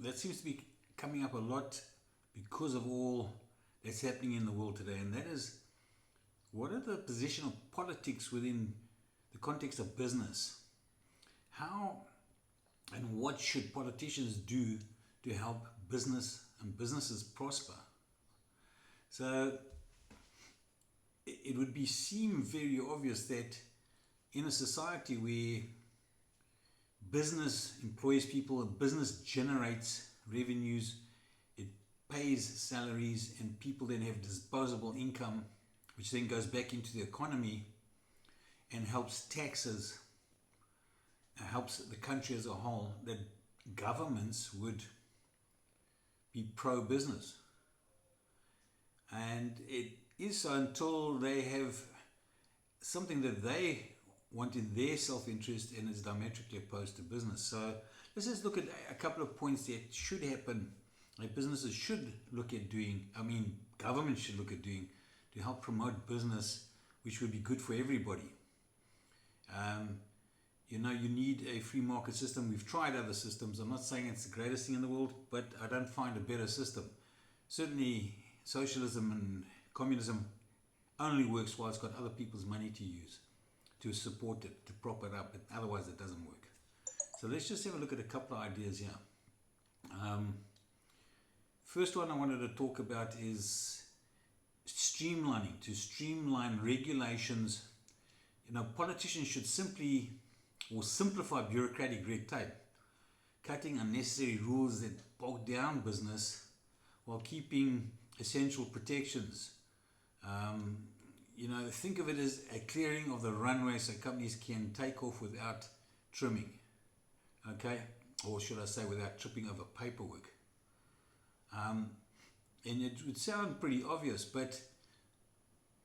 that seems to be coming up a lot because of all that's happening in the world today, and that is, what are the position of politics within the context of business? How and what should politicians do to help business and businesses prosper? So it would seem very obvious that in a society where business employs people, business generates revenues, it pays salaries, and people then have disposable income, which then goes back into the economy and helps taxes, helps the country as a whole, that governments would be pro-business. And it is so until they have something that they want in their self-interest and is diametrically opposed to business. So let's just look at a couple of points that should happen, that businesses should look at doing, governments should look at doing to help promote business, which would be good for everybody. You need a free market system. We've tried other systems. I'm not saying it's the greatest thing in the world, but I don't find a better system. Certainly, socialism and communism only works while it's got other people's money to use, to support it, to prop it up. Otherwise, it doesn't work. So let's just have a look at a couple of ideas here. First one I wanted to talk about is streamlining, to streamline regulations. Politicians should simplify bureaucratic red tape, cutting unnecessary rules that bog down business while keeping essential protections. Think of it as a clearing of the runway so companies can take off without trimming, okay? Or should I say without tripping over paperwork. And it would sound pretty obvious, but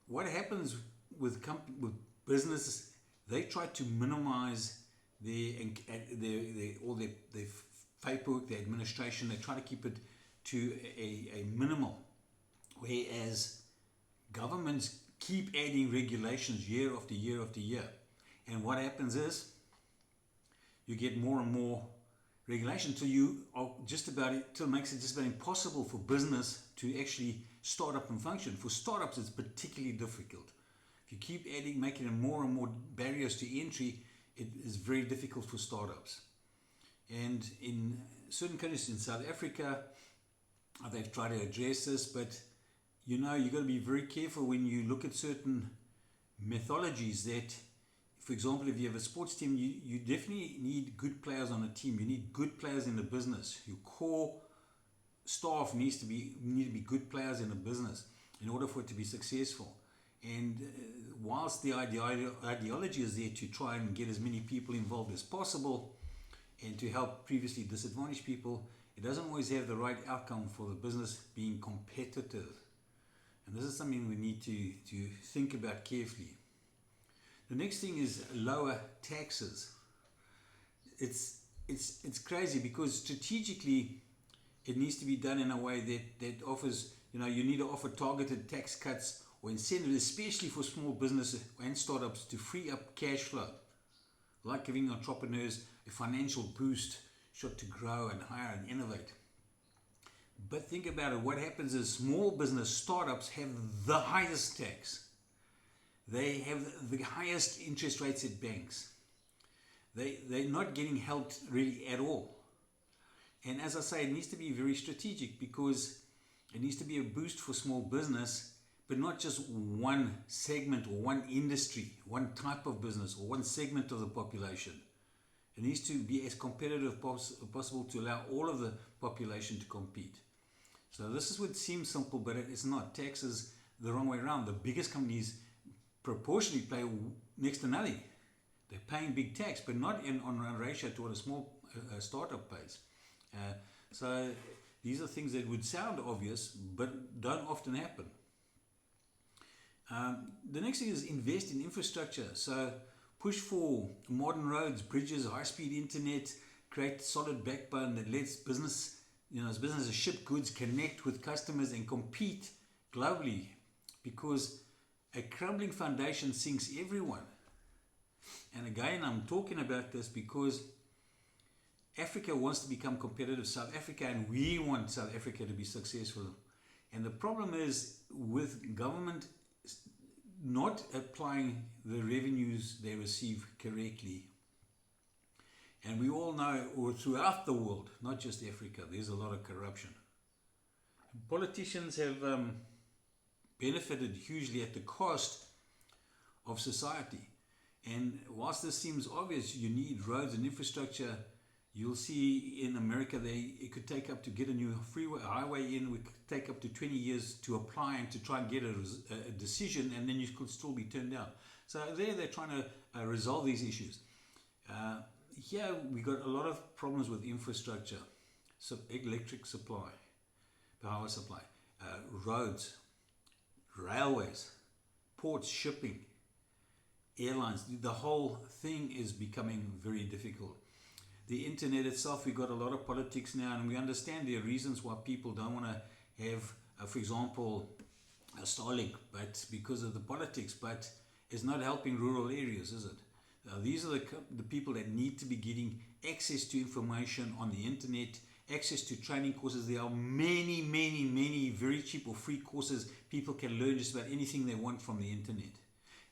what happens with businesses, they try to minimize all their paperwork, their administration. They try to keep it to a minimal, whereas governments keep adding regulations year after year after year. And what happens is you get more and more regulation till it makes it just about impossible for business to actually start up and function. For startups, it's particularly difficult. If you keep making it more and more barriers to entry, it is very difficult for startups. And in certain countries, in South Africa, they've tried to address this, but you've got to be very careful when you look at certain methodologies that, for example, if you have a sports team, you definitely need good players on a team. You need good players in the business. Your core staff need to be good players in the business in order for it to be successful. And whilst the ideology is there to try and get as many people involved as possible and to help previously disadvantaged people, it doesn't always have the right outcome for the business being competitive. And this is something we need to think about carefully. The next thing is lower taxes. It's crazy because strategically it needs to be done in a way that offers, you need to offer targeted tax cuts or incentives, especially for small businesses and startups, to free up cash flow, like giving entrepreneurs a financial boost shot to grow and hire and innovate. But think about it, what happens is small business startups have the highest tax. They have the highest interest rates at banks. They're not getting helped really at all. And as I say, it needs to be very strategic because it needs to be a boost for small business, but not just one segment or one industry, one type of business or one segment of the population. It needs to be as competitive as possible to allow all of the population to compete. So this would seem simple, but it's not. Tax is the wrong way around. The biggest companies proportionally pay next to nothing. They're paying big tax, but not on a ratio to what a small startup pays. So these are things that would sound obvious, but don't often happen. The next thing is invest in infrastructure. So push for modern roads, bridges, high-speed internet, create solid backbone that lets as businesses ship goods, connect with customers and compete globally, because a crumbling foundation sinks everyone. And again, I'm talking about this because Africa wants to become competitive, South Africa, and we want South Africa to be successful. And the problem is with government not applying the revenues they receive correctly. And we all know, or throughout the world, not just Africa, there's a lot of corruption. Politicians have benefited hugely at the cost of society. And whilst this seems obvious, you need roads and infrastructure. You'll see in America, it could take up to get a new freeway, highway in, it could take up to 20 years to apply and to try and get a decision, and then you could still be turned down. So they're trying to resolve these issues. Here we got a lot of problems with infrastructure, electric supply, power supply, roads, railways, ports, shipping, airlines. The whole thing is becoming very difficult. The internet itself, we got a lot of politics now, and we understand there are reasons why people don't want to have, for example, a Starlink, but because of the politics, but it's not helping rural areas, is it? These are the people that need to be getting access to information on the internet, access to training courses. There are many, many, many very cheap or free courses. People can learn just about anything they want from the internet.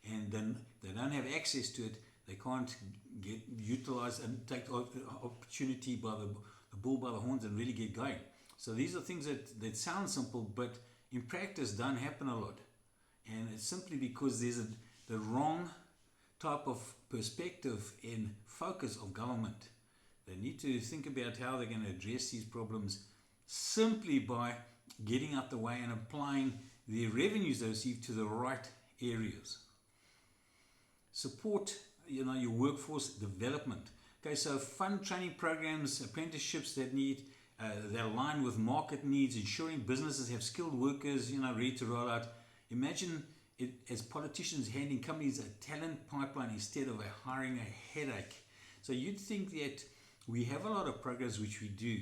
And then they don't have access to it. They can't get utilized and take the opportunity by the bull by the horns and really get going. So these are things that sound simple, but in practice don't happen a lot. And it's simply because there's the wrong type of perspective and focus of government. They need to think about how they're going to address these problems simply by getting out the way and applying the revenues they receive to the right areas. Support, your workforce development. Okay, so fund training programs, apprenticeships that align with market needs, ensuring businesses have skilled workers, ready to roll out. Imagine it as politicians handing companies a talent pipeline instead of hiring a headache. So you'd think that we have a lot of programs, which we do,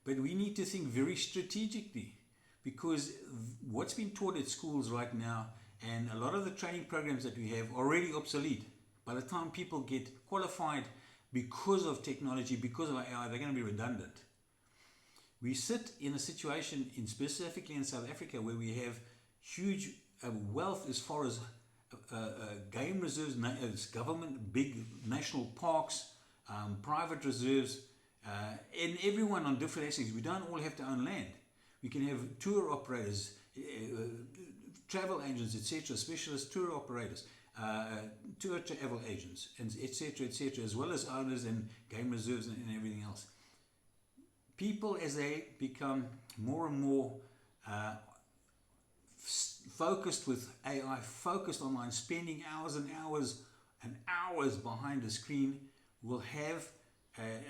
but we need to think very strategically, because what's been taught at schools right now and a lot of the training programs that we have are already obsolete. By the time people get qualified because of technology, because of AI, they're going to be redundant. We sit in a situation, specifically in South Africa, where we have huge wealth as far as game reserves, government, big national parks, private reserves, and everyone on different aspects. We don't all have to own land. We can have tour operators, travel agents, etc., specialist tour operators, tour travel agents, and etc., as well as owners and game reserves and everything else. People, as they become more and more focused with AI, focused online, spending hours and hours and hours behind a screen, will have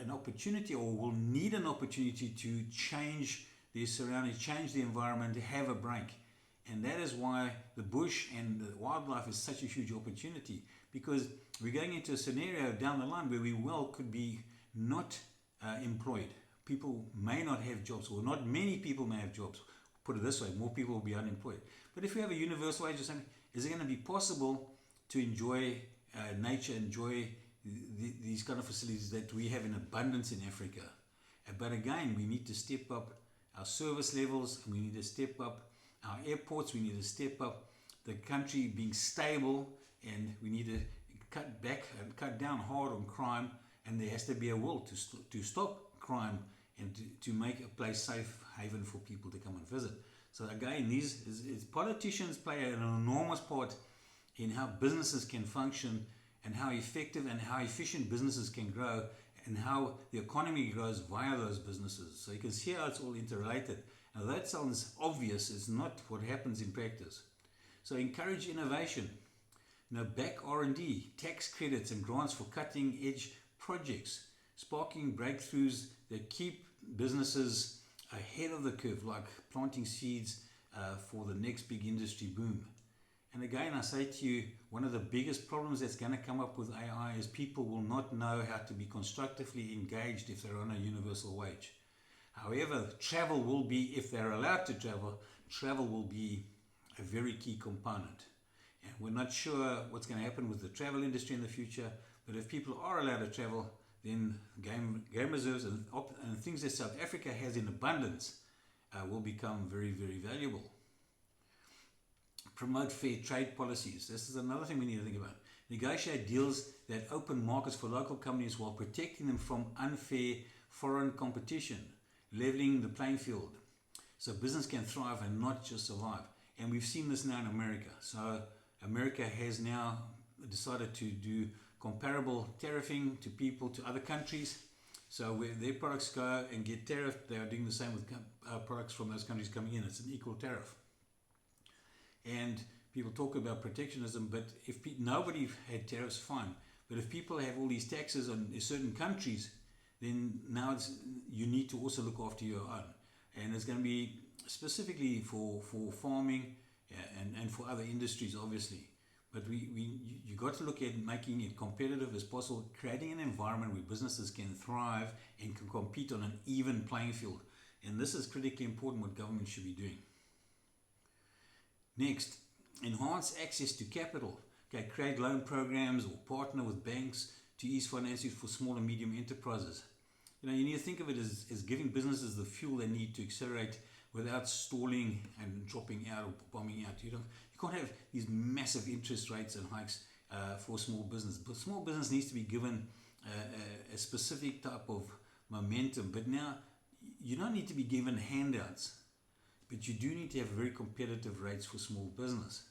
an opportunity, or will need an opportunity, to change their surroundings, change the environment, have a break. And that is why the bush and the wildlife is such a huge opportunity, because we're going into a scenario down the line where we could be not employed. People may not have jobs, or not many people may have jobs. Put it this way, more people will be unemployed. But if we have a universal wage or something, is it going to be possible to enjoy nature, enjoy these kind of facilities that we have in abundance in Africa? But again, we need to step up our service levels, and we need to step up our airports, we need to step up the country being stable, and we need to cut back and cut down hard on crime, and there has to be a will to stop crime and to make a place safe haven for people to come and visit. So again, politicians play an enormous part in how businesses can function, and how effective and how efficient businesses can grow, and how the economy grows via those businesses. So you can see how it's all interrelated. Now that sounds obvious, it's not what happens in practice. So encourage innovation, back R&D, tax credits and grants for cutting edge projects, sparking breakthroughs that keep businesses ahead of the curve, like planting seeds for the next big industry boom. And again, I say to you, one of the biggest problems that's going to come up with AI is people will not know how to be constructively engaged if they're on a universal wage. However, travel will be, if they're allowed to travel will be a very key component. And we're not sure what's going to happen with the travel industry in the future, but if people are allowed to travel, then game reserves and things that South Africa has in abundance will become very, very valuable. Promote fair trade policies. This is another thing we need to think about. Negotiate deals that open markets for local companies while protecting them from unfair foreign competition, leveling the playing field so business can thrive and not just survive. And we've seen this now in America. So America has now decided to do comparable tariffing to people, to other countries. So where their products go and get tariffed, they are doing the same with products from those countries coming in. It's an equal tariff. And people talk about protectionism, but if nobody had tariffs, fine. But if people have all these taxes on certain countries, then now you need to also look after your own. And it's going to be specifically for farming and for other industries, obviously. But you got to look at making it competitive as possible, creating an environment where businesses can thrive and can compete on an even playing field. And this is critically important, what government should be doing. Next, enhance access to capital. Okay, create loan programs or partner with banks to ease financing for small and medium enterprises. You need to think of it as giving businesses the fuel they need to accelerate without stalling and dropping out or bombing out. You can't have these massive interest rates and hikes for small business. But small business needs to be given a specific type of momentum. But now, you don't need to be given handouts, but you do need to have very competitive rates for small business.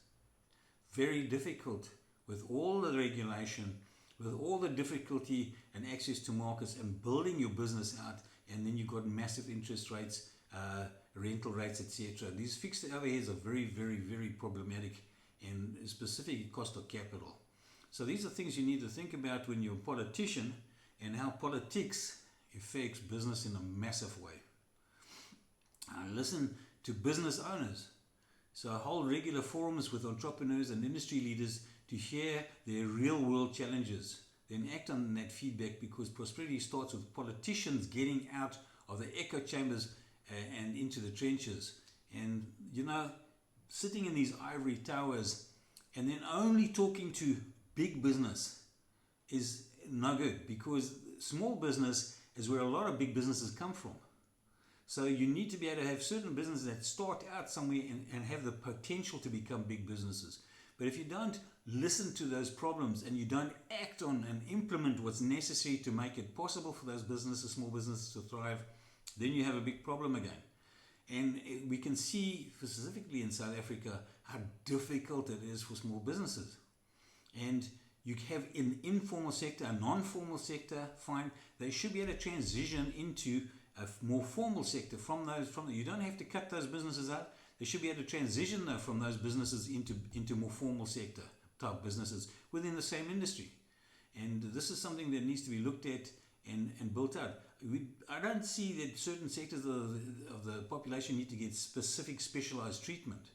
Very difficult with all the regulation, with all the difficulty and access to markets and building your business out, and then you've got massive interest rates, rental rates, etc. These fixed overheads are very, very, very problematic, and specifically cost of capital. So these are things you need to think about when you're a politician, and how politics affects business in a massive way. Listen to business owners. So hold regular forums with entrepreneurs and industry leaders to hear their real world challenges. Then act on that feedback, because prosperity starts with politicians getting out of the echo chambers and into the trenches. And sitting in these ivory towers and then only talking to big business is no good, because small business is where a lot of big businesses come from. So you need to be able to have certain businesses that start out somewhere and have the potential to become big businesses. But if you don't listen to those problems and you don't act on and implement what's necessary to make it possible for those businesses, small businesses, to thrive, then you have a big problem again. And we can see specifically in South Africa how difficult it is for small businesses. And you have an informal sector, a non-formal sector, fine. They should be able to transition into a more formal sector from those. You don't have to cut those businesses out. They should be able to transition from those businesses into more formal sector type businesses within the same industry. And this is something that needs to be looked at and built out. I don't see that certain sectors of the population need to get specific specialized treatment.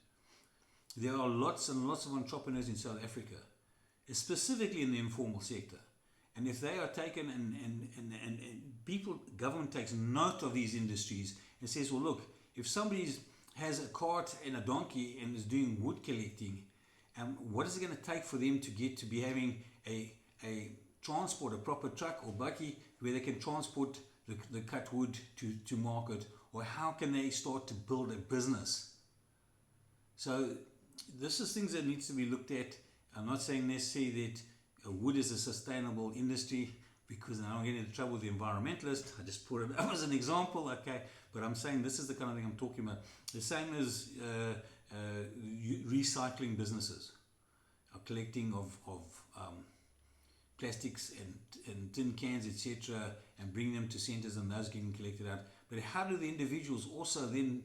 There are lots and lots of entrepreneurs in South Africa, specifically in the informal sector. And if they are taken and government takes note of these industries and says, well, look, if somebody has a cart and a donkey and is doing wood collecting, what is it going to take for them to get to be having a transport, a proper truck or buggy where they can transport the cut wood to market? Or how can they start to build a business? So this is things that needs to be looked at. I'm not saying necessarily that wood is a sustainable industry, because I don't get into trouble with the environmentalist. I just put it up as an example, okay? But I'm saying this is the kind of thing I'm talking about. The same as recycling businesses, collecting of plastics and tin cans, etc., and bring them to centers and those getting collected out. But how do the individuals also then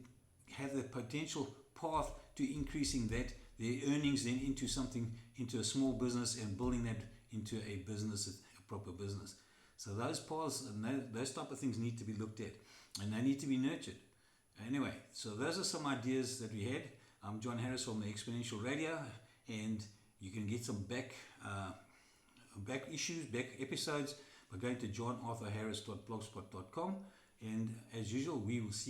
have the potential path to increasing their earnings then into a small business and building that into a business, a proper business? So those paths and those type of things need to be looked at, and they need to be nurtured. Anyway, so those are some ideas that we had. I'm John Harris from the Exponential Radio, and you can get some back episodes by going to johnarthurharris.blogspot.com, and as usual, we will see